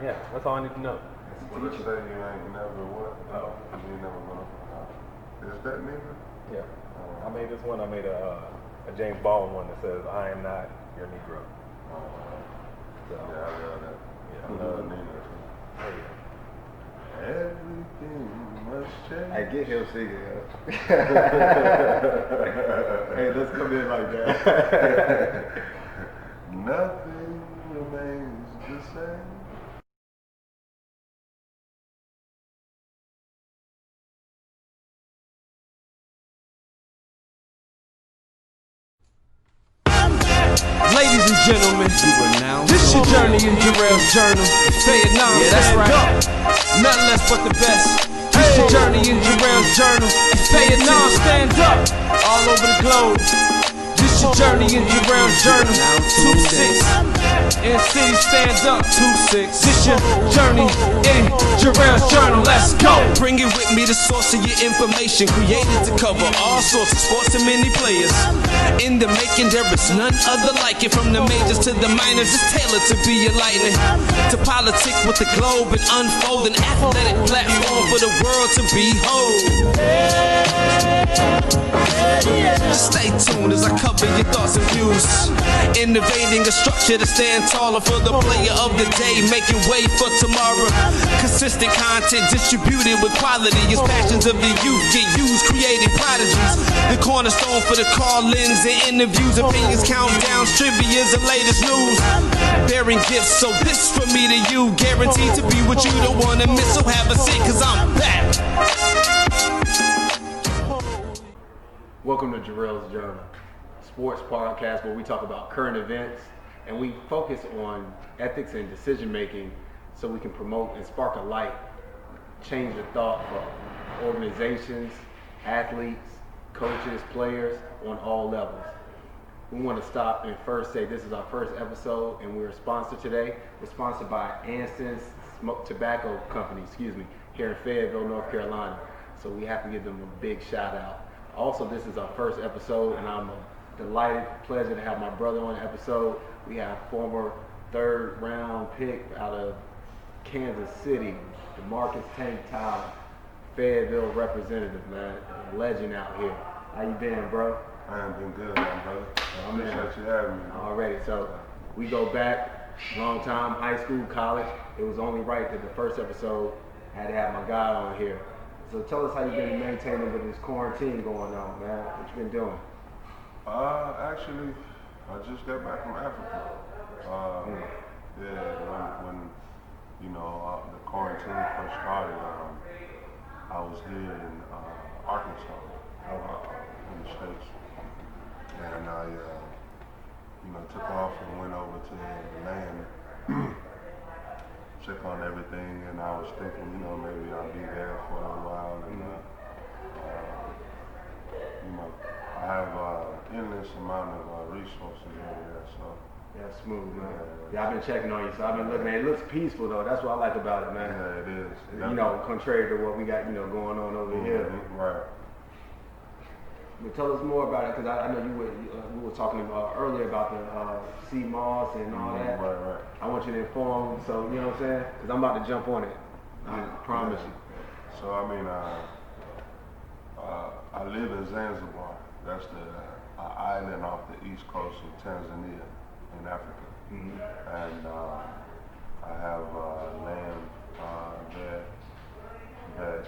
Yeah, that's all I need to know. Well, let's say you ain't never what? Oh. You ain't never gonna. Is that nigga? Yeah. I made this one. I made a James Baldwin one that says, "I am not your Negro." So, Yeah, I love that. Yeah, I love Nina too. oh, yeah. Everything must change. Hey, get him singing, yo. Hey, let's come in like that. Nothing remains the same. Ladies and gentlemen, this your journey in Jarrell's journal. Say it now, yeah, that's right. Nothing less but the best. This your journey in Jarrell's journal. Say it now, stand up. All over the globe. This your journey in Jarrell's journal. 2-6. In city, stand up. 2-6. This your journey in Jarrell's journal. Let's go. Bring it with me, the source of your information. Created to cover all sorts of sports and many players. In the making, there is none other like it. From the majors to the minors, it's tailored to be enlightening. To politic with the globe and unfold an athletic platform for the world to behold. Just stay tuned as I cover your thoughts and views. Innovating a structure to stand taller for the player of the day, making way for tomorrow. Consistent content distributed with quality as passions of the youth get used, creating prodigies. The cornerstone for the call-ins and interviews, opinions, countdowns, trivia's the latest news. Bearing gifts, so this from me to you, guaranteed to be what you don't wanna miss. So have a seat, cause I'm back. Welcome to Jarrell's Journal, sports podcast where we talk about current events and we focus on ethics and decision making so we can promote and spark a light, change the thought for organizations, athletes, coaches, players on all levels. We want to stop and first say this is our first episode and we're sponsored today. We're sponsored by Anson's Tobacco Company, here in Fayetteville, North Carolina. So we have to give them a big shout out. Also, this is our first episode, and I'm delighted, pleasure to have my brother on the episode. We have former third-round pick out of Kansas City, DeMarcus Tank Tyler, Fayetteville representative, man, legend out here. How you been, bro? I ain't been good, man, brother. I'm Appreciate you having me. Already, so we go back, long time, high school, college. It was only right that the first episode had to have my guy on here. So tell us how you've been maintaining with this quarantine going on, man. What you been doing? Actually, I just got back from Africa. Yeah, when the quarantine first started, I was here in Arkansas, in the States, and I, took off and went over to the land. Check on everything, and I was thinking, maybe I'll be there for a little while, and I have endless amount of resources over there, so. Yeah, smooth, man. Yeah, I've been checking on you, so I've been looking at it. It looks peaceful, though. That's what I like about it, man. Yeah, it is. Contrary to what we got, going on over here. Right. But tell us more about it, because I know we were talking about earlier about the sea moss and all that. Right. I want you to inform, so you know what I'm saying? Because I'm about to jump on it. I promise you. So I live in Zanzibar. That's the island off the east coast of Tanzania in Africa. Mm-hmm. And I have land there that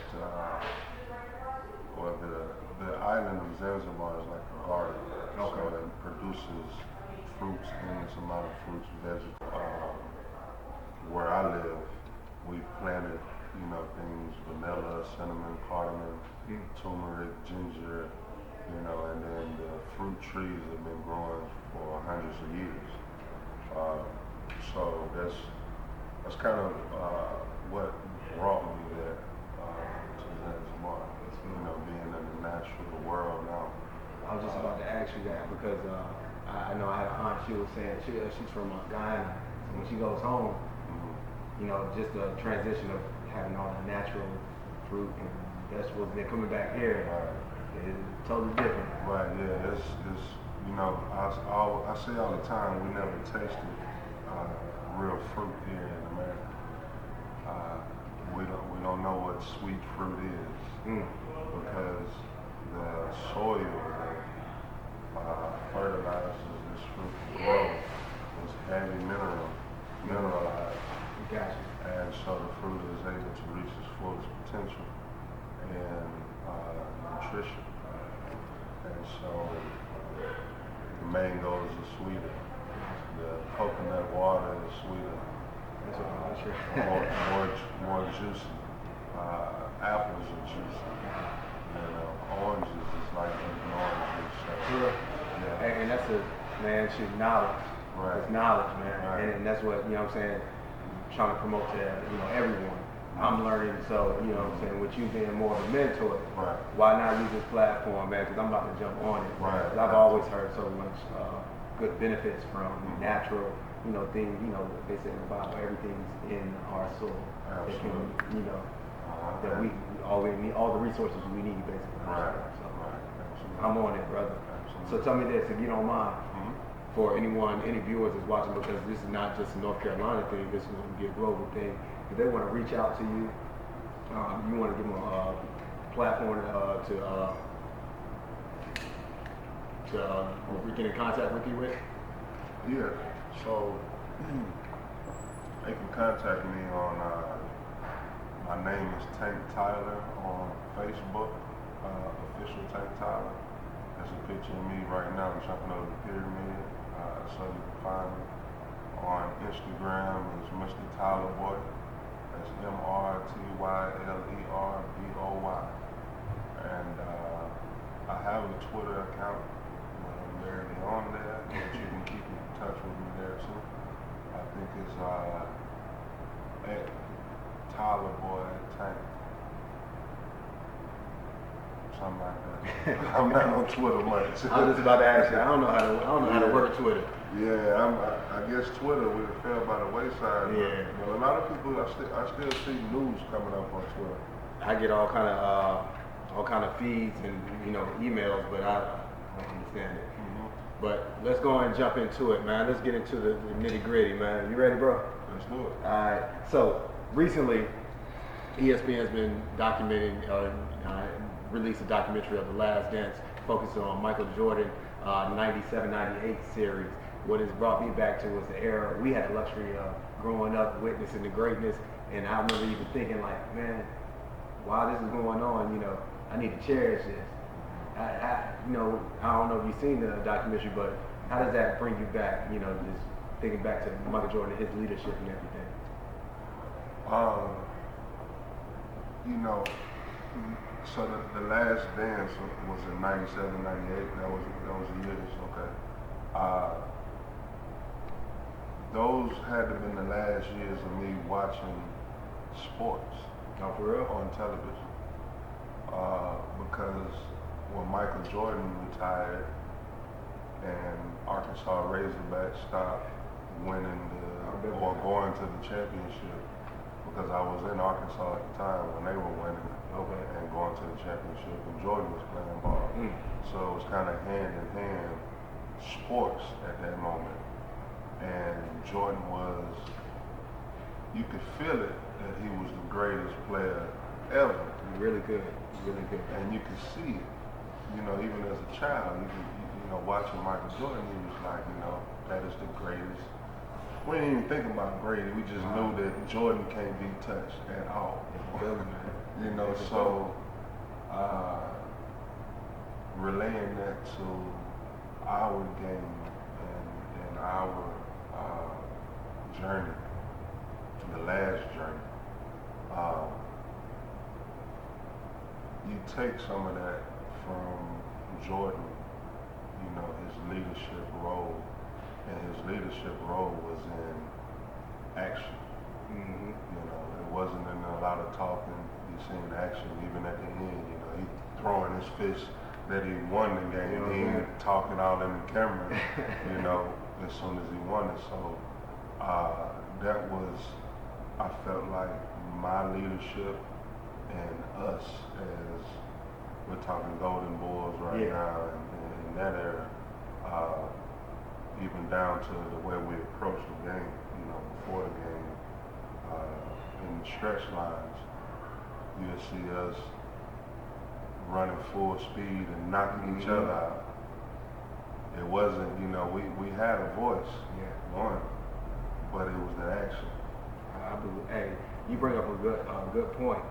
the island of Zanzibar is like a garden. Okay. So it produces fruits, endless amount of fruits, vegetables. Where I live, we planted, things, vanilla, cinnamon, cardamom, turmeric, ginger, and then the fruit trees have been growing for hundreds of years. So that's kind of what brought me there to Zanzibar. Being in the natural world now. I was just about to ask you that because I know I had an aunt. She was saying she's from Guyana. So when she goes home, just the transition of having all the natural fruit and vegetables, and then coming back here, is totally different. Right. Yeah. It's I say all the time we never tasted real fruit here in America. what sweet fruit is. Because the soil that fertilizes this fruit to grow is heavy mineralized. Gotcha. And so the fruit is able to reach its fullest potential in nutrition. And so the mangoes are sweeter. The coconut water is sweeter. That's what I'm sure. More juicy. Apples are juicy. Oranges is like an orange juice. Yeah. And that's knowledge. Right. It's knowledge, man. Right. And that's what, you know what I'm saying, I'm trying to promote to, everyone. I'm learning, so, you know what I'm saying, with you being more of a mentor, Right. why not use this platform, man, because I'm about to jump on it. Right. 'Cause I've always heard so much good benefits from natural, things, they say in the Bible, everything's in our soul. Absolutely. That can, that we all need, all the resources we need, basically. Right. So, Absolutely. I'm on it, brother. Absolutely. So tell me this, if you don't mind, for anyone, any viewers that's watching, because this is not just a North Carolina thing, this is going to be a global thing. If they want to reach out to you, you want to give them a platform to get in contact with you with? Yeah, so they can contact me on, my name is Tank Tyler on Facebook, official Tank Tyler. There's a picture of me right now jumping over the pyramid, so you can find me. On Instagram is Mr. Tyler Boy. That's MrTylerBoy. And I have a Twitter account. I'm barely on there, but you can keep in touch with me there too. I think it's at Tyler Boy Tank. Something like that. I'm not on Twitter much. I was just about to ask you. I don't know how to work Twitter. Yeah, I guess Twitter would have fell by the wayside. Yeah. But a lot of people, I still see news coming up on Twitter. I get all kind of feeds and emails, but I don't understand it. But let's go and jump into it, man. Let's get into the nitty gritty, man. You ready, bro? Let's do it. All right. So recently, ESPN's been documenting, released a documentary of The Last Dance, focusing on Michael Jordan 97-98 series. What it's brought me back to was the era we had the luxury of growing up, witnessing the greatness, and I remember even thinking like, man, while this is going on, I need to cherish this. I don't know if you've seen the documentary, but how does that bring you back, just thinking back to Michael Jordan, his leadership and everything? So the Last Dance was in 97, 98. That was the years, okay. Those had to have been the last years of me watching sports. Oh, for real? On television. Because when Michael Jordan retired and Arkansas Razorbacks stopped winning or going to the championship, because I was in Arkansas at the time when they were winning and going to the championship, and Jordan was playing ball. So it was kind of hand in hand sports at that moment. And Jordan was, you could feel it that he was the greatest player ever. Really good. And you could see it, even as a child, watching Michael Jordan, he was like, that is the greatest. We didn't even think about greatest, we just knew that Jordan can't be touched at all. So relaying that to our game and our journey, the last journey, you take some of that from Jordan, his leadership role, and his leadership role was in action. It wasn't in a lot of talking. You seen action even at the end. He throwing his fist that he won the game. He ain't talking all in the camera. As soon as he won it. So that was, I felt like my leadership and us as we're talking Golden Bulls right now and in that era, even down to the way we approach the game, before the game, in the stretch lines, you'll see us running full speed and knocking each other out. It wasn't, you know, we had a voice, one, but it was the action. Hey, you bring up a good point.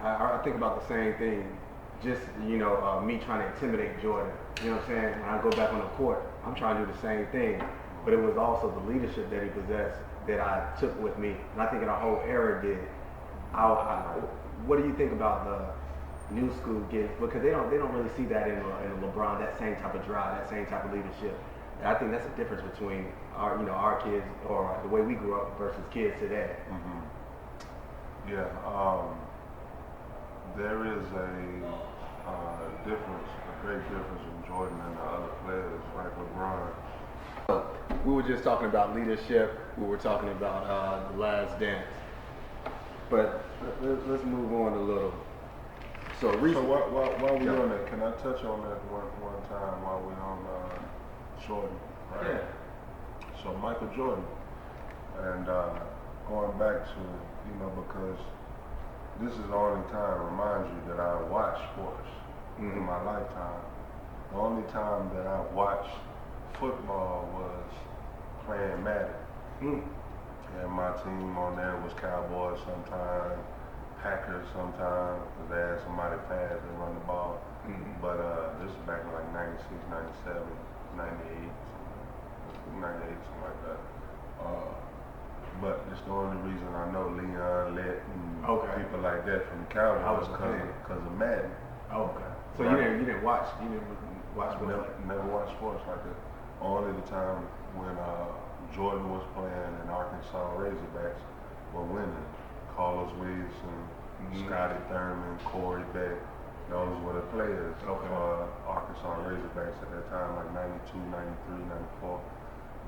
I think about the same thing. Just, you know, me trying to intimidate Jordan. You know what I'm saying? When I go back on the court, I'm trying to do the same thing. But it was also the leadership that he possessed that I took with me. And I think in our whole era did. What do you think about the new school kids? Because they don't really see that in LeBron, that same type of drive, that same type of leadership. And I think that's the difference between our kids or the way we grew up versus kids today. Yeah, there is a difference, a great difference in Jordan and the other players like LeBron. We were just talking about leadership. We were talking about the last dance. But let's move on a little. So while we're on that, can I touch on that one time while we're on Jordan? Right? Yeah. So Michael Jordan, and going back to, you know, because this is the only time, remind you, that I watched sports in my lifetime. The only time that I watched football was playing Madden. And my team on there was Cowboys sometimes, Packers sometimes, because they had somebody fast and run the ball. But this is back in like 96, 97, 98, 98, something like that. But it's the only reason I know Leon, Lett, and people like that from the Cowboys because of Madden. Okay. So right. you didn't watch sports? Never watched sports like that. Only the time when Jordan was playing and Arkansas Razorbacks were winning. Carlos Williamson, Scotty Thurman, Corey Beck, those were the players for Arkansas Razorbacks at that time, like 92, 93, 94.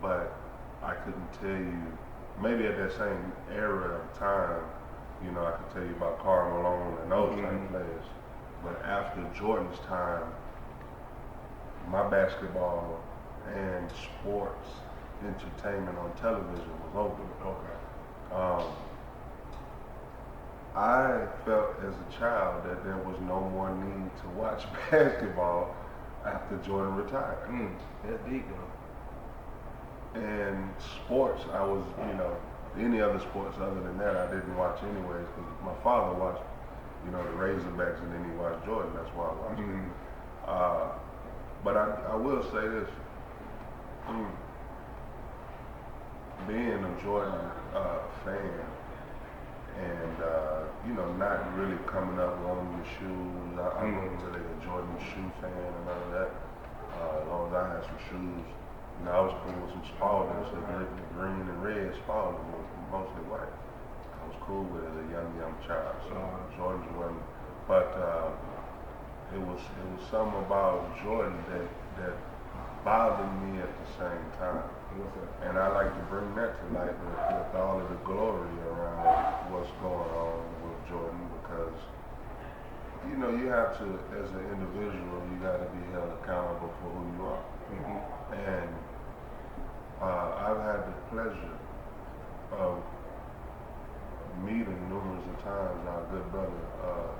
But I couldn't tell you, maybe at that same era of time, you know, I could tell you about Karl Malone and those type of players. But after Jordan's time, my basketball and sports entertainment on television was over. I felt as a child that there was no more need to watch basketball after Jordan retired. That's deep, though. And sports, I was, you know, any other sports other than that I didn't watch anyways, because my father watched, you know, the Razorbacks and then he watched Jordan. That's why I watched it. But I will say this. Being a Jordan fan and, you know, not really coming up on your shoes. I wasn't really a Jordan shoe fan and none of that. As long as I had some shoes. You know, I was cool with some Spaldings, the green and red Spalding, mostly white. I was cool with it as a young child. So Jordan wasn't. But it was something about Jordan that bothered me at the same time. And I like to bring that to light with all of the glory around what's going on with Jordan, because, you know, you have to, as an individual, you got to be held accountable for who you are. And I've had the pleasure of meeting numerous of times our good brother,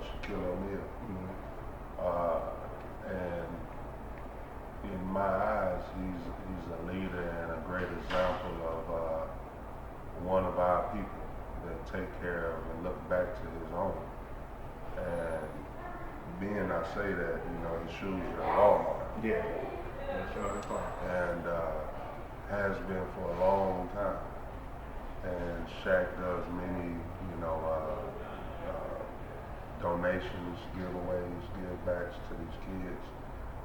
Shaquille O'Neal. And in my eyes, he's a leader and a great example of one of our people that take care of and look back to his own. And being I say that, you know, his shoes are at Walmart. Yeah. Sure. And has been for a long time. And Shaq does many, you know, donations, giveaways, give-backs to these kids.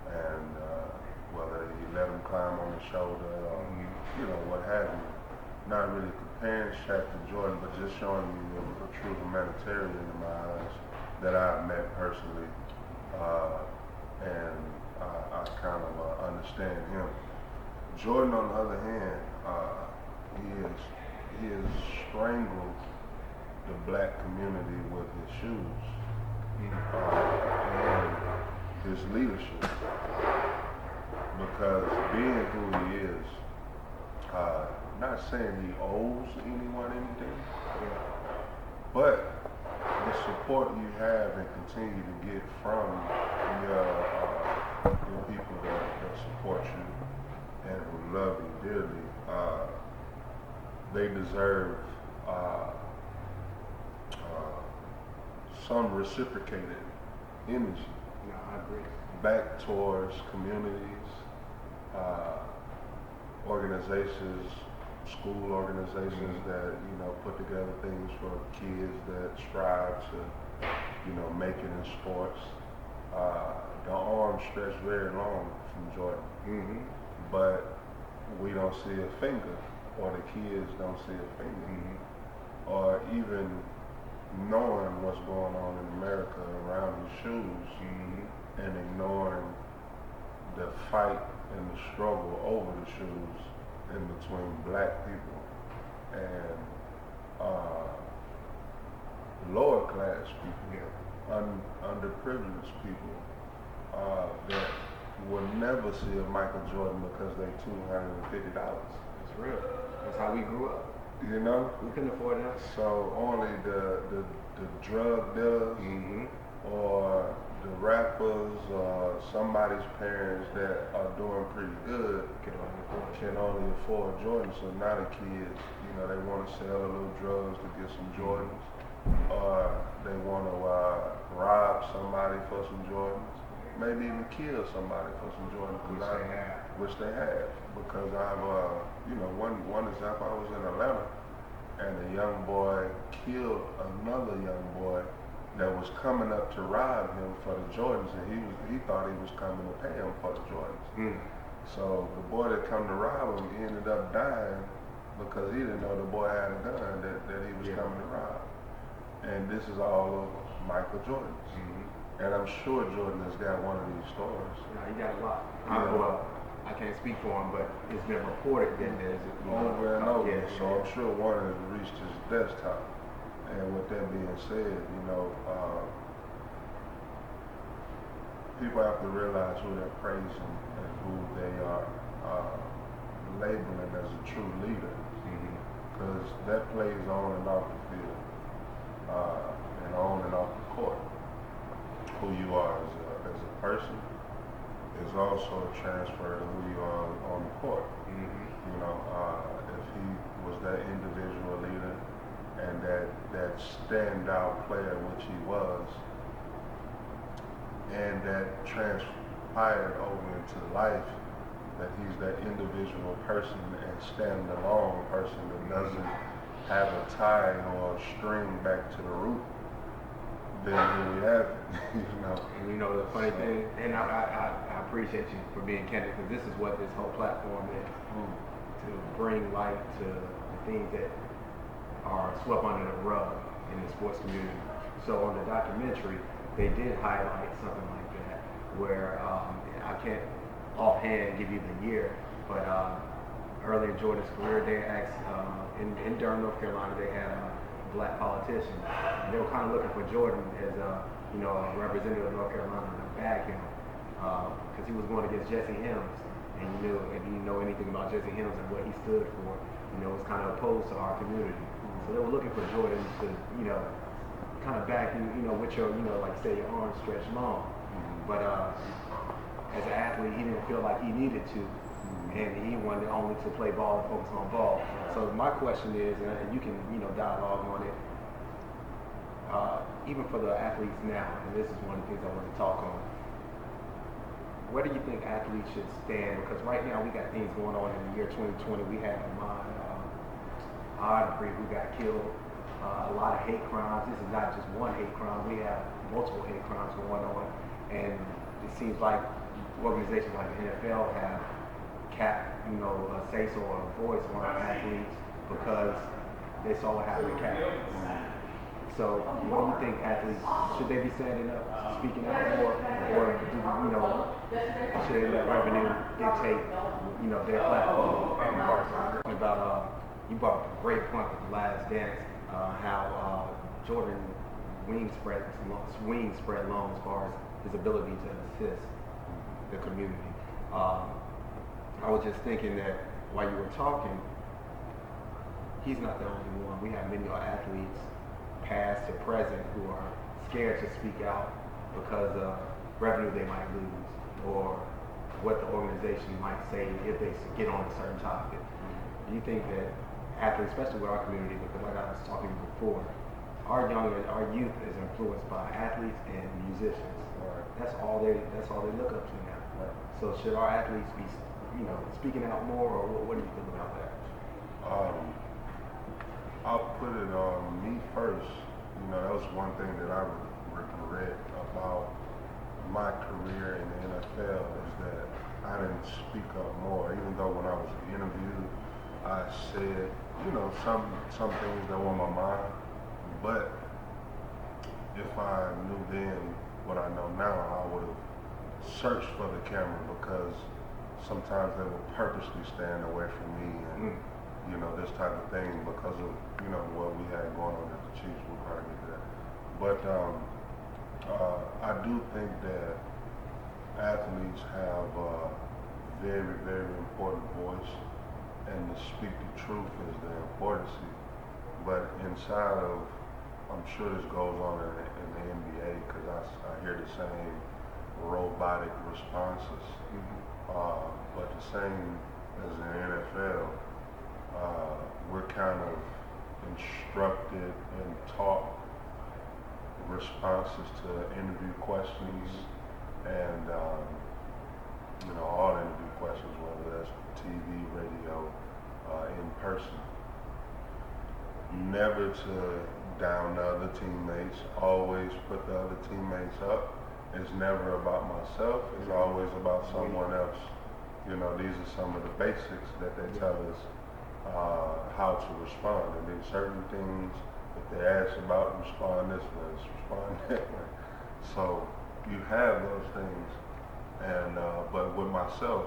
And whether he let them climb on his shoulder or, you know, what have you. Not really comparing Shaq to Jordan, but just showing me a true humanitarian in my eyes that I've met personally. And I kind of understand him. Jordan, on the other hand, he has strangled the black community with his shoes and his leadership. Because being who he is, not saying he owes anyone anything, but support you have and continue to get from your people that support you and who love you dearly, they deserve some reciprocated energy No, I agree. back towards communities, organizations, school organizations that, put together things for kids that strive to, make it in sports. The arm stretched very long from Jordan, Mm-hmm. but we don't see a finger, or the kids don't see a finger, or even knowing what's going on in America around his shoes, and ignoring the fight and the struggle over the shoes in between black people and lower class people, underprivileged people that will never see a Michael Jordan because they $250. That's real. That's how we grew up. You know? We couldn't afford that. So only the drug dealers or the rappers or somebody's parents that are doing pretty good can only afford Jordans. So now the kids, they want to sell a little drugs to get some Jordans, or they want to rob somebody for some Jordans, maybe even kill somebody for some Jordans, which they have. Because I've, one example, I was in Atlanta, and a young boy killed another young boy that was coming up to rob him for the Jordans, and he thought he was coming to pay him for the Jordans. So the boy that come to rob him, he ended up dying because he didn't know the boy had a gun that he was coming to rob. And this is all of Michael Jordan's. And I'm sure Jordan has got one of these stories. No, he got a lot. I can't speak for him, but it's been reported that there's over and over. So I'm sure one has reached his desktop. And with that being said, people have to realize who they're praising and who they are labeling as a true leader. Because that plays on and off the field, and on and off the court. Who you are as a person is also a transfer to who you are on the court. If he was that individual leader and that standout player, which he was, and that transpired over into life, that he's that individual person and stand-alone person that doesn't have a tie or a string back to the root, then here we have it. And the funny thing, and I appreciate you for being candid, because this is what this whole platform is, to bring light to the things that are swept under the rug in the sports community. So on the documentary, they did highlight something like that, where I can't offhand give you the year, but early in Jordan's career, they asked, in Durham, North Carolina, they had a black politician. And they were kind of looking for Jordan as a representative of North Carolina to back him, because he was going against Jesse Helms. And if you know anything about Jesse Helms and what he stood for, it was kind of opposed to our community. So they were looking for Jordan to, kind of back you, with your, like say your arms stretched long. But as an athlete, he didn't feel like he needed to, and he wanted only to play ball and focus on ball. So my question is, and you can, dialogue on it, even for the athletes now, and this is one of the things I want to talk on. Where do you think athletes should stand? Because right now we got things going on in the year 2020. We had Ahmaud Arbery who got killed. A lot of hate crimes. This is not just one hate crime. We have multiple hate crimes going on, and it seems like organizations like the NFL have capped, a say-so or a voice on athletes because they saw what happened to Kaepernick. So, what do you think athletes, should they be standing up, speaking out more, or should they let revenue dictate, their platform? You brought up a great point with the Last Dance, how Jordan wing spread long as far as his ability to assist the community. I was just thinking that while you were talking, he's not the only one. We have many athletes, past to present, who are scared to speak out because of revenue they might lose or what the organization might say if they get on a certain topic. Do you think that athletes, especially with our community, because like I was talking before, our youth is influenced by athletes and musicians. Right. That's all they look up to now. Right. So should our athletes be, speaking out more, or what do you think about that? I'll put it on me first. That was one thing that I regret about my career in the NFL is that I didn't speak up more. Even though when I was interviewed, I said, some things that were on my mind. But if I knew then what I know now, I would have searched for the camera because sometimes they would purposely stand away from me and this type of thing because of what we had going on at the Chiefs. We'll probably get to that. But I do think that athletes have a very, very important voice, and to speak the truth is the importance. But inside of, I'm sure this goes on in the NBA because I hear the same robotic responses. But the same as in the NFL, we're kind of instructed and taught responses to interview questions and all interview questions, whether that's TV, radio, in person. Never to down the other teammates, always put the other teammates up. It's never about myself, it's always about someone else. These are some of the basics that they tell us how to respond. And then certain things, if they ask about, respond this way, respond that way. So you have those things. And but with myself,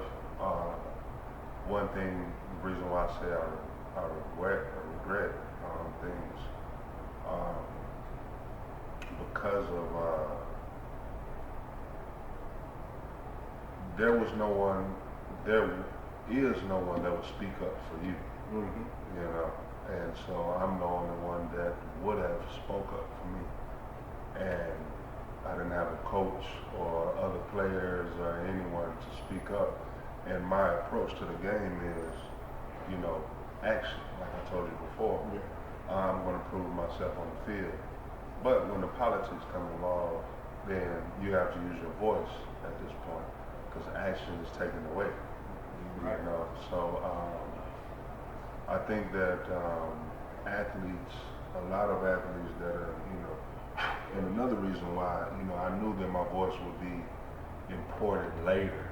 one thing, the reason why I say I regret things, because of there is no one that would speak up for you. And so I'm the only one that would have spoke up for me. And I didn't have a coach or other players or anyone to speak up. And my approach to the game is, action, like I told you before. I'm going to prove myself on the field. But when the politics come along, then you have to use your voice at this point because action is taken away. Right. So I think that athletes, a lot of athletes that are, and another reason why, I knew that my voice would be important later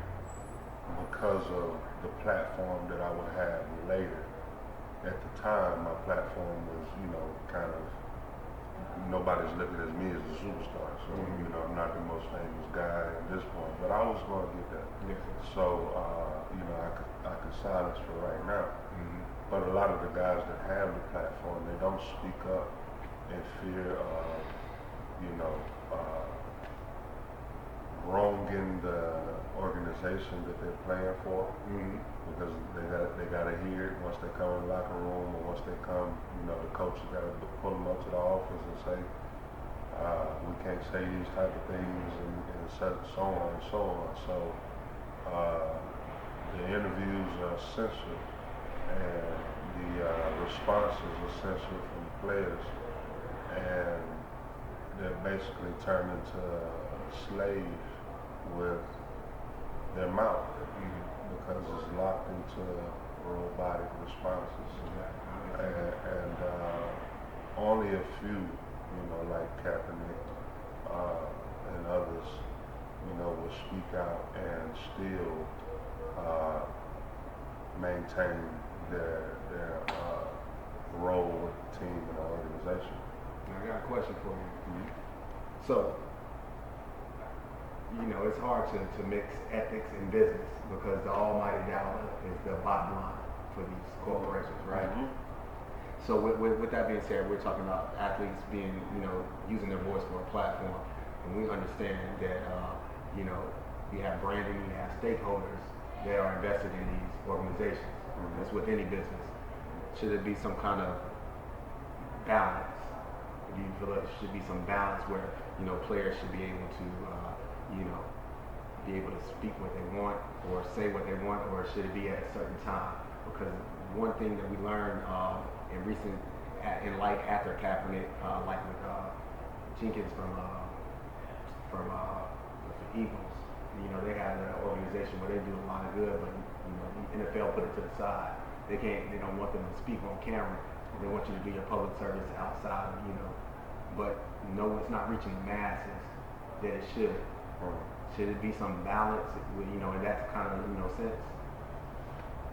because of the platform that I would have later. At the time, my platform was, kind of, nobody's looking at me as a superstar. So, I'm not the most famous guy at this point, but I was going to get that. So, I could silence for right now. But a lot of the guys that have the platform, they don't speak up in fear of, wronging the organization that they're playing for, because they gotta hear it once they come in the locker room, or once they come, the coach has gotta pull them up to the office and say, we can't say these type of things, and so on and so on. So the interviews are essential, and the response is essential from the players, and they're basically turned into a slave with their mouth because it's locked into robotic responses. And only a few, like Kaepernick and others, will speak out and still maintain their role with the team and the organization. I got a question for you. So, it's hard to mix ethics and business because the almighty dollar is the bottom line for these corporations, right? So with that being said, we're talking about athletes being, using their voice for a platform, and we understand that, you have branding, you have stakeholders that are invested in these organizations. That's with any business. Should there be some kind of balance do you feel there should be some balance where, you know, players should be able to, you know, be able to speak what they want or say what they want, or should it be at a certain time? Because one thing that we learned in recent, in like after Kaepernick, like with Jenkins from the Eagles, you know, they have an organization where they do a lot of good, but you know, the NFL put it to the side. They don't want them to speak on camera. They want you to do your public service outside, you know. But no, it's not reaching the masses that it should. Should it be some balance, you know, in that kind of, you know, sense?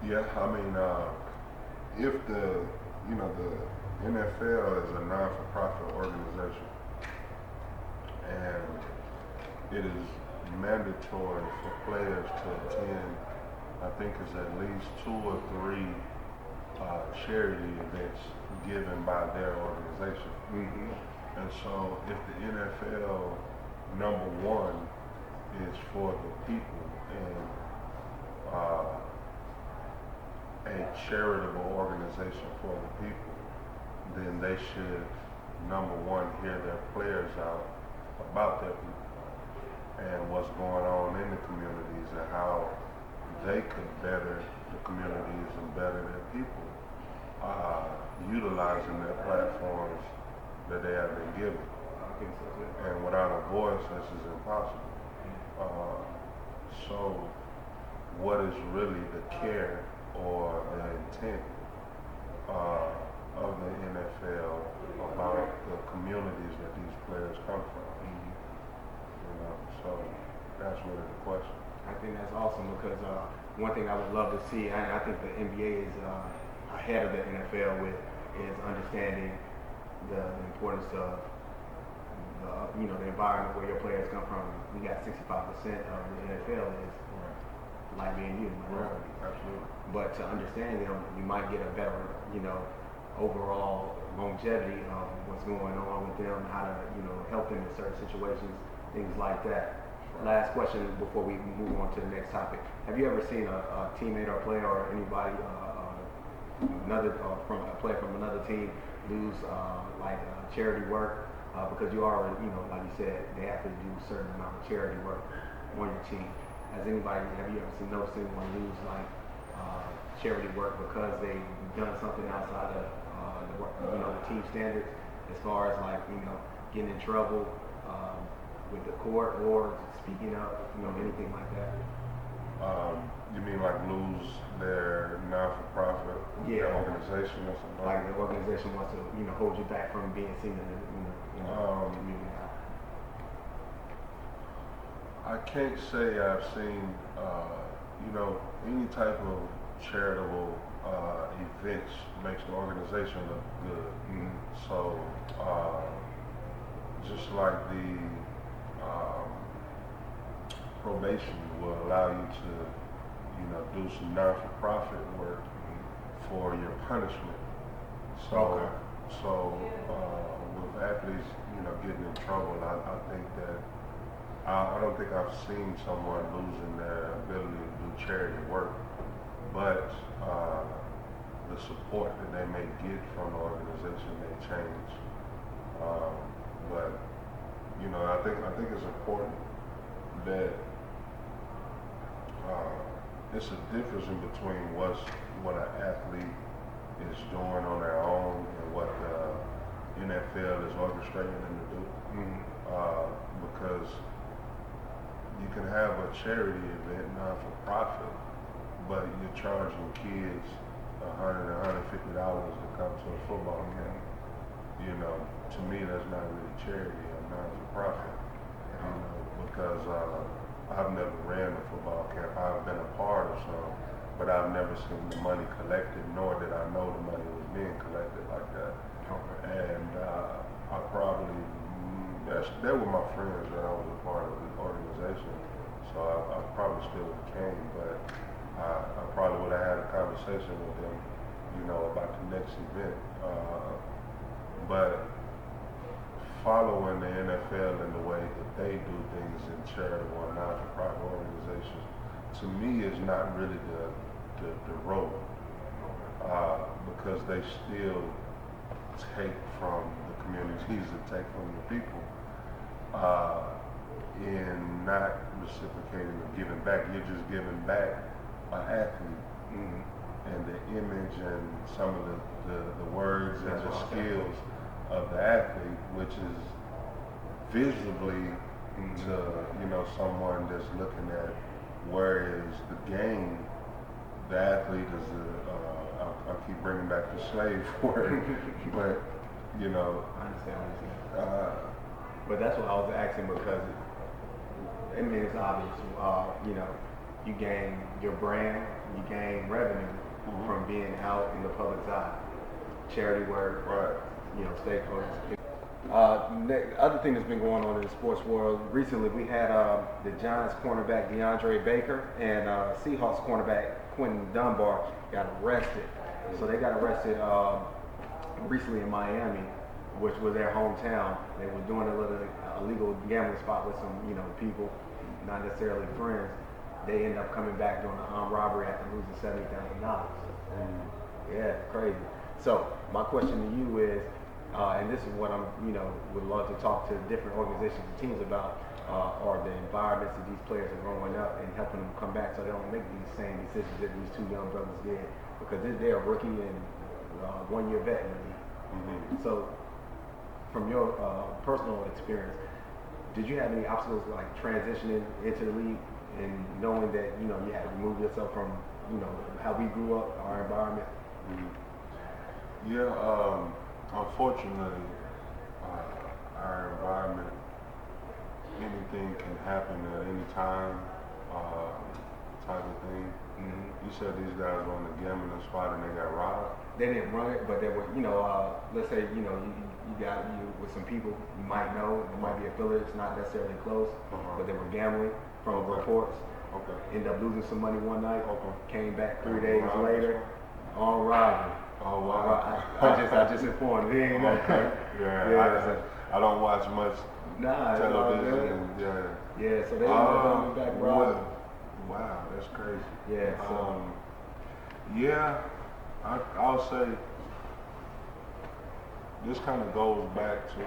Yeah, I mean, if the NFL is a non-for-profit organization, and it is mandatory for players to attend, I think it's at least 2 or 3 charity events given by their organization. And so if the NFL, number one, is for the people and a charitable organization for the people, then they should, number one, hear their players out about their people and what's going on in the communities and how they could better the communities and better their people, utilizing their platforms that they have been given. And without a voice, this is impossible. So what is really the care or the intent of the NFL about the communities that these players come from? You know, so that's really the question. I think that's awesome because one thing I would love to see, and I think the NBA is ahead of the NFL with, is understanding the importance of you know, the environment where your players come from. We got 65% of the NFL is like me and you, minorities. Absolutely. But to understand them, you might get a better, you know, overall longevity of what's going on with them, how to, you know, help them in certain situations, things like that. Last question before we move on to the next topic. Have you ever seen a teammate or player or anybody, from a player from another team lose charity work? Because you already, you know, like you said, they have to do a certain amount of charity work on your team. Have you ever noticed anyone lose charity work because they've done something outside of the team standards, as far as like, you know, getting in trouble with the court or speaking up, you know, anything like that? You mean like lose their non-for-profit organization or something? Like the organization wants to, you know, hold you back from being seen in the community. I can't say I've seen, you know, any type of charitable events makes the organization look good. So, just like the probation will allow you to, you know, do some non-for-profit work for your punishment. So, with athletes, you know, getting in trouble, I think that I don't think I've seen someone losing their ability to do charity work, but the support that they may get from the organization may change. But you know, I think it's important that it's a difference in between what an athlete is doing on their own and what the NFL is orchestrating them to do. Because you can have a charity event, not for profit, but you're charging kids $100 or $150 to come to a football camp. You know, to me, that's not really charity or not for profit. You know, because I've never ran a football camp. I've been a part of some, but I've never seen the money collected, nor did I know the money was being collected like that. And I probably, they were my friends that I was a part of the organization, so I probably still came, but I probably would have had a conversation with them, you know, about the next event. But following the NFL in the way that they do things in charitable and not-for-profit organizations, to me, is not really the road, because they still take from the communities and take from the people, in not reciprocating or giving back. You're just giving back an athlete and the image and some of the words and the skills of the athlete, which is visibly to, you know, someone that's looking at, whereas the game, the athlete is I keep bringing back the slave word, but you know. I understand. But that's what I was asking, because I mean, it's obvious. You know, you gain your brand, you gain revenue from being out in the public's eye. Charity work, you know, stakeholders. The other thing that's been going on in the sports world recently, we had the Giants cornerback DeAndre Baker and Seahawks cornerback Quentin Dunbar got arrested. So they got arrested recently in Miami, which was their hometown. They were doing a little illegal gambling spot with some, you know, people, not necessarily friends. They ended up coming back doing an armed robbery after losing $70,000. Yeah, crazy. So my question to you is, and this is what I'm, you know, would love to talk to different organizations and teams about, are the environments that these players are growing up and helping them come back so they don't make these same decisions that these two young brothers did, because they're a rookie and 1 year vet in the league. So from your personal experience, did you have any obstacles like transitioning into the league and knowing that, you know, you had to remove yourself from, you know, how we grew up, our environment? Yeah, unfortunately, our environment, anything can happen at any time, type of thing. You said these guys were on the gambling spot and they got robbed? They didn't run it, but they were, you know, let's say, you know, you got with some people you might know, it might be affiliates, not necessarily close, but they were gambling from reports. Ended up losing some money one night, came back 3 days later, on robbery. Oh wow! I just informed. He ain't know. I don't watch much television. Yeah, so they ended up coming back robbing. Wow, that's crazy. Yeah. So. I'll say this kind of goes back to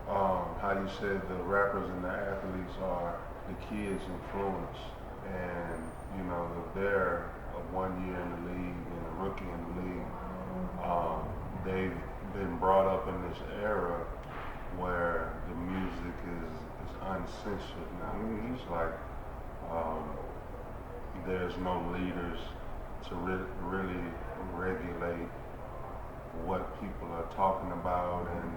how you said the rappers and the athletes are the kids' influence, and you know, if they're 1 year in the league and a rookie in the league, they've been brought up in this era where the music is uncensored now. It's like there's no leaders to really regulate what people are talking about and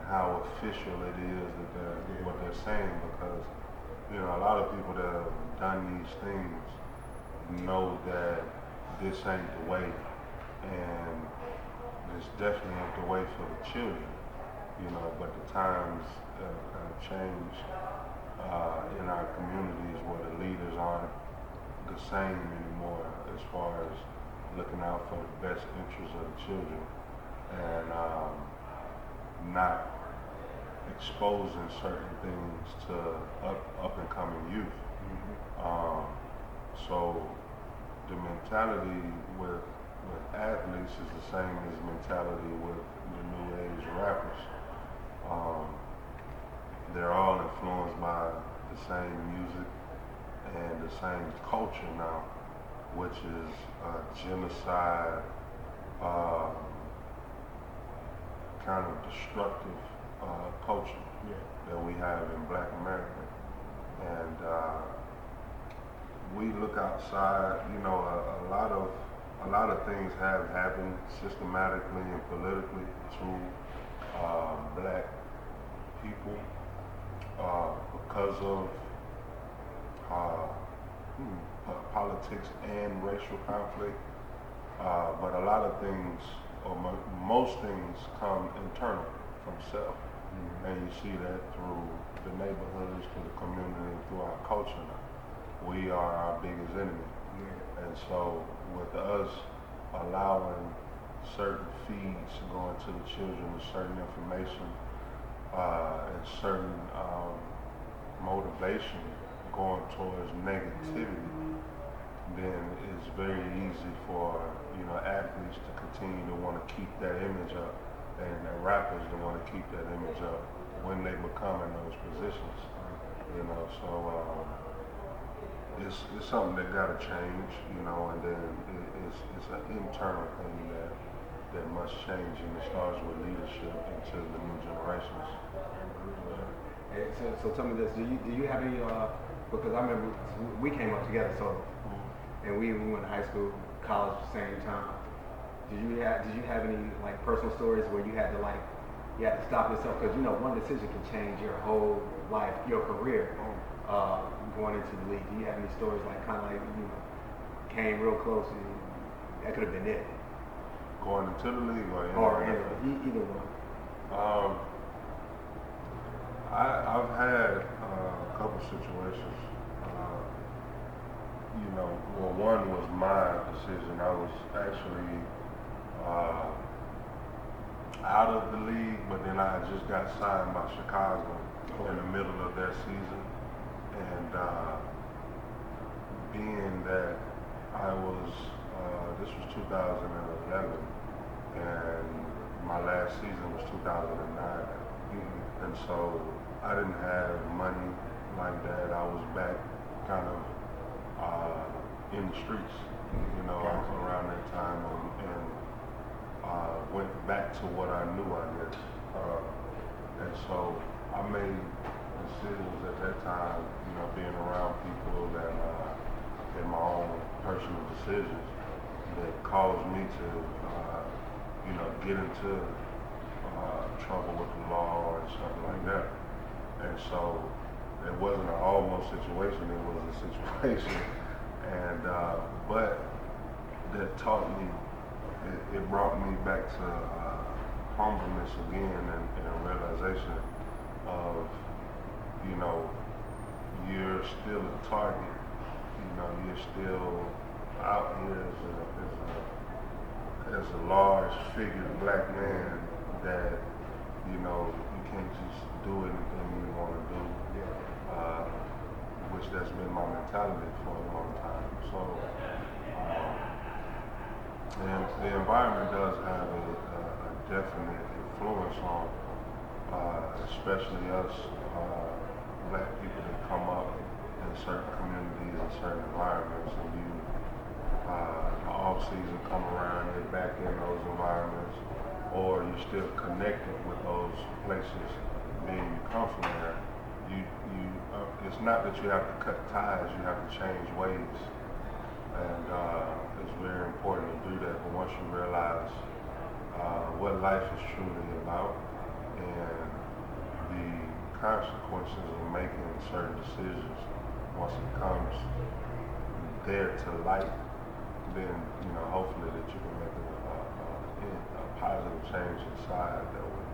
how official it is that what they're saying, because you know, a lot of people that have done these things know that this ain't the way, and this definitely ain't the way for the children, you know. But the times have changed in our communities where the leaders aren't the same anymore as far as looking out for the best interests of the children and not exposing certain things to up and coming youth. So the mentality with athletes is the same as mentality with the new age rappers. They're all influenced by the same music and the same culture now, which is genocide, kind of destructive culture that we have in Black America. And we look outside, you know, a lot of things have happened systematically and politically to Black people because of politics and racial conflict. But a lot of things, or most things, come internal from self. And you see that through the neighborhoods, through the community, through our culture now. We are our biggest enemy. And so with us allowing certain feeds going to the children with certain information and certain motivation going towards negativity, then it's very easy for athletes to continue to want to keep that image up, and rappers to want to keep that image up when they become in those positions. So it's something that got to change, and then it's an internal thing that must change, and it starts with leadership into the new generations. And so tell me this: do you have any? Because I remember we came up together, so and we went to high school, college at the same time. Did you have any like personal stories where you had to stop yourself because one decision can change your whole life, your career, going into the league? Do you have any stories like kind of like came real close and that could have been it? Going into the league or either one. I've had a couple situations. Well, one was my decision. I was actually out of the league, but then I just got signed by Chicago in the middle of their season. And being that I was, this was 2011, and my last season was 2009. And so I didn't have money like that. I was back kind of in the streets, around that time, and went back to what I knew, I guess. And so I made decisions at that time, being around people that in my own personal decisions that caused me to, get into trouble with the law and stuff like that. And so it wasn't an almost situation, it was a situation. And but that taught me, it brought me back to humbleness again, and a realization of, you're still a target, you're still out here as a large figure black man that you can't just do anything you want to do, which that's been my mentality for a long time. So and the environment does have a definite influence on especially us black people that come up in certain communities and certain environments, and the off season come around, you're back in those environments, or you're still connected with those places, being you come from there. It's not that you have to cut ties, you have to change ways, and it's very important to do that. But once you realize what life is truly about and the consequences of making certain decisions, once it comes there to light, then hopefully that you can make a positive change inside that would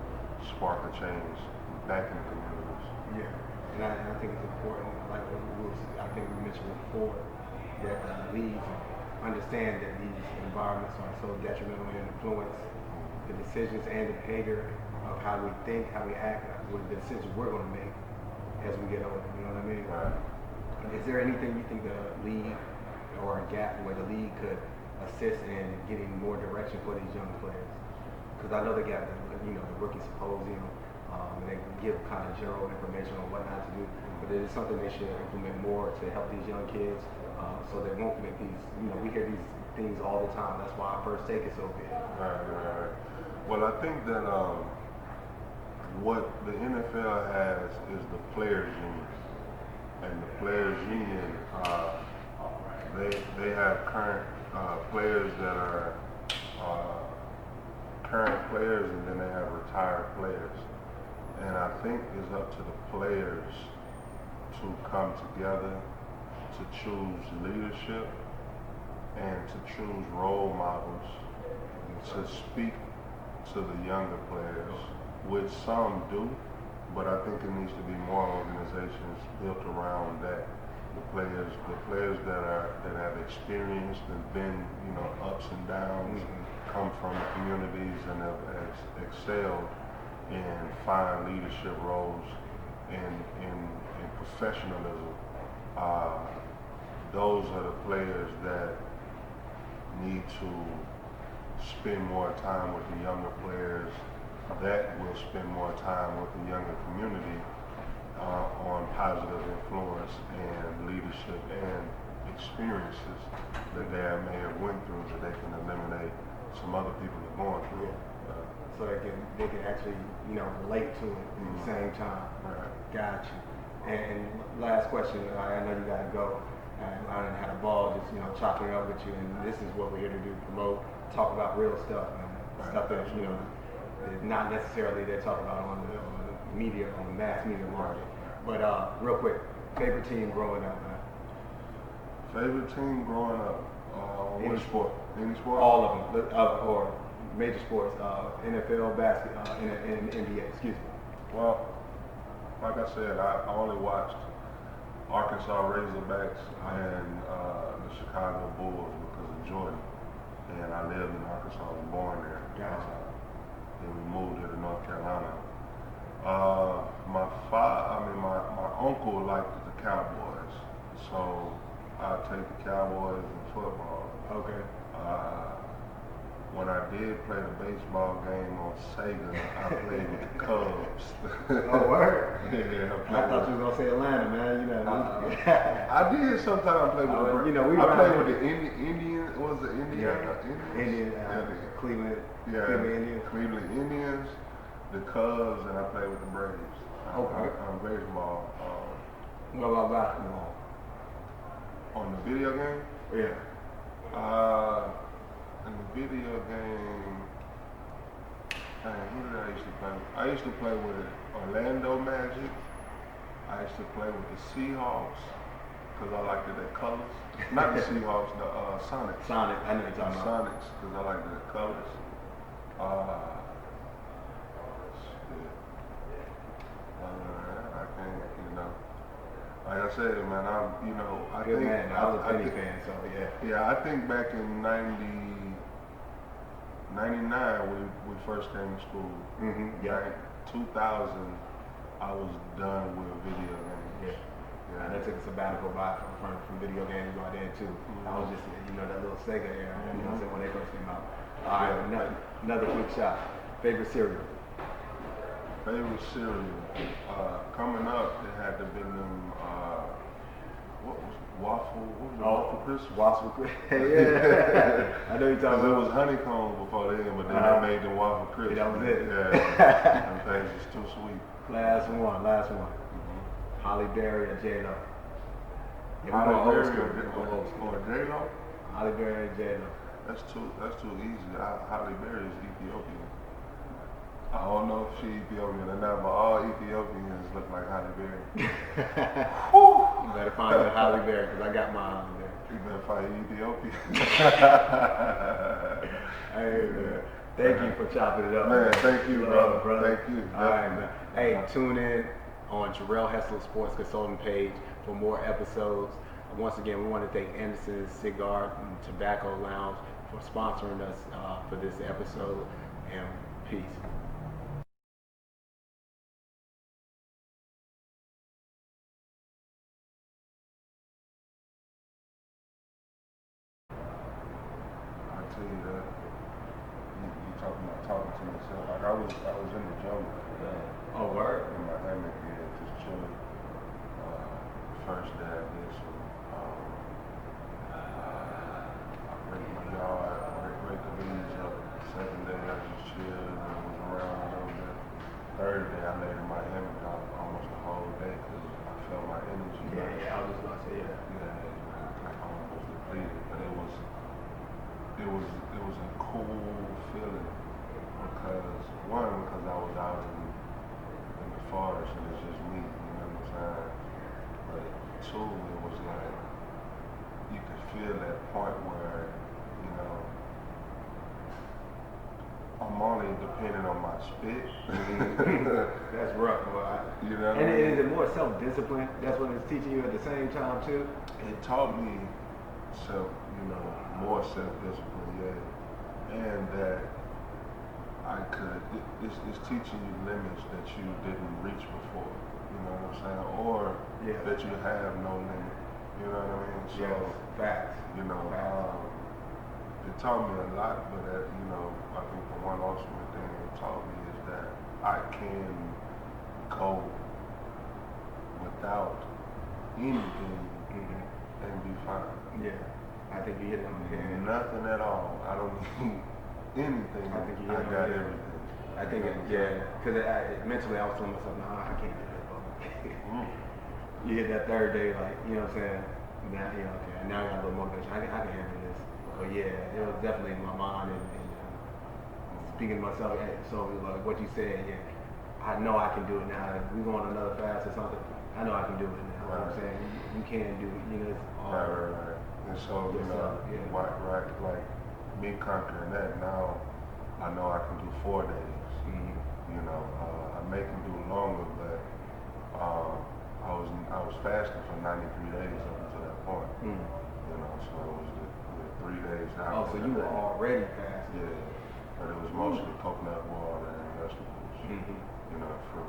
spark a change back in the communities. Yeah, and I think it's important, like I think we mentioned before, that leagues understand that these environments are so detrimental and influence the decisions and the behavior of how we think, how we act, with the decisions we're going to make as we get older. You know what I mean? Right. Is there anything you think the league or a gap where the league could assist in getting more direction for these young players? Because I know they got the rookie symposium, and they give kind of general information on what not to do, but it is something they should implement more to help these young kids, so they won't make these. We hear these things all the time. That's why our first take is so big. Right. Well, I think that what the NFL has is the players union, and the players union they have current players that are current players, and then they have retired players. And I think it's up to the players to come together to choose leadership and to choose role models to speak to the younger players, which some do, but I think it needs to be more organizations built around that. The players that have experienced and been, ups and downs, come from the communities and have excelled in fine leadership roles in professionalism. those are the players that need to spend more time with the younger players that will spend more time with the younger community on positive influence and leadership and experiences that they may have went through that they can eliminate some other people are going through. So they can actually, you know, relate to it at the same time. Right. Got you. And last question, I know you gotta go. I done had a ball just, you know, chopping it up with you, and this is what we're here to do, promote, talk about real stuff, man. Stuff that, you know, is not necessarily they talk about on the media, on the mass media market. But real quick, favorite team growing up, man? Favorite team growing up? Any sport. Any sport? All of them, or major sports, NFL, basketball, and NBA, excuse me. Well, like I said, I only watched Arkansas Razorbacks and the Chicago Bulls because of Jordan. And I lived in Arkansas, I was born there. Gotcha. Then we moved here to North Carolina. My uncle liked the Cowboys, so I take the Cowboys in football. Okay. When I did play the baseball game on Sega, I played with the Cubs. Oh, word? Yeah, I thought you was gonna say Atlanta, man. You know. I did sometimes play with the. You know, we I played ride- with the Indians. What was it Indiana? Indian, Cleveland, Cleveland Indians. Cleveland Indians, the Cubs, and I played with the Braves. Okay. On baseball. What about basketball? On the video game. Yeah. In the video game, who did I used to play with? I used to play with Orlando Magic. I used to play with the Seahawks because I liked their colors. Not the Seahawks, the Sonics. Sonic, I know you're The talking about. Sonics because I liked their colors. I can't, you know. Like I said, man, I Good think man. I was a Penny think- fan, so yeah. Yeah, I think back in 99 we first came to school. Mm-hmm. Yeah. 2000, I was done with video games. Yeah. And I took a sabbatical from video games by then too. I was just, you know, that little Sega era, you know what I'm saying, when they first came out. All right, another quick shot. Favorite cereal? Favorite cereal? Coming up, it had to be them, what was waffle? What was it? Waffle Crisp? Waffle Crisp. Yeah. I know you're talking Because it about. was honeycomb before then, but then they made them waffle crisp. That was it. Yeah. Them things is too sweet. Last one. Holly Berry or J-Lo? Yeah, Holly old Berry school. or J-Lo? Holly Berry or J-Lo? That's too easy. Holly Berry is Ethiopian. I don't know if she Ethiopian or not, but all Ethiopians look like Holly Berry. You better find a Holly Berry because I got my Holly Berry. You better find Ethiopian. Hey, man. Thank you for chopping it up. Man, thank you, Love, brother. Thank you. All right, man. Hey, tune in on Jarrell Hessler Sports Consulting page for more episodes. Once again, we want to thank Anderson's Cigar and Tobacco Lounge for sponsoring us for this episode. And peace. I tell you that. You talking about talking to yourself. Like I was in the jungle today. Oh, word? In my hammock, yeah, just chilling. First day I did some, I raked my yard, raked the leaves up. Second day I just chilled and was around a little bit. Third day I laid in my hammock almost the whole day because I felt my energy. Yeah, I was just about to say that. Yeah, it was like almost depleted, but it was a cool feeling because I was out in the forest and it's just me, you know what I'm saying? But two, it was like you could feel that point where, you know, I'm only depending on my spit. That's rough, boy. You know what I And mean? is it more self-discipline? That's what it's teaching you at the same time too? It taught me more self-discipline, yeah. And that it's teaching you limits that you didn't reach before, you know what I'm saying? Or Yeah. that you have no limit. You know what I mean? So, Yes, facts. you know, Facts. it taught me a lot, but you know, I think the one ultimate thing it taught me is that I can go without anything and be fine. Yeah, I think you hit it on the head. Nothing at all. I don't need anything. I think you hit I it on got the head. everything. I think, because mentally I was telling myself, nah, I can't do that, bro. You hit that third day, like, you know what I'm saying? Now, you know, okay, now I got a little motivation. I can handle this. But yeah, it was definitely in my mind and speaking to myself. So like what you said, yeah, I know I can do it now. If we go on another fast or something, I know I can do it now. You know what I'm saying? You can do it. You know, it's all Right. And so, you know, right, like me conquering that now, I know I can do 4 days. You know, I may can do longer, but I was fasting for 93 days up until that point. You know, so it was the 3 days after. Oh, so you were already fasting? Yeah, but it was mostly coconut water and vegetables. You know, fruit.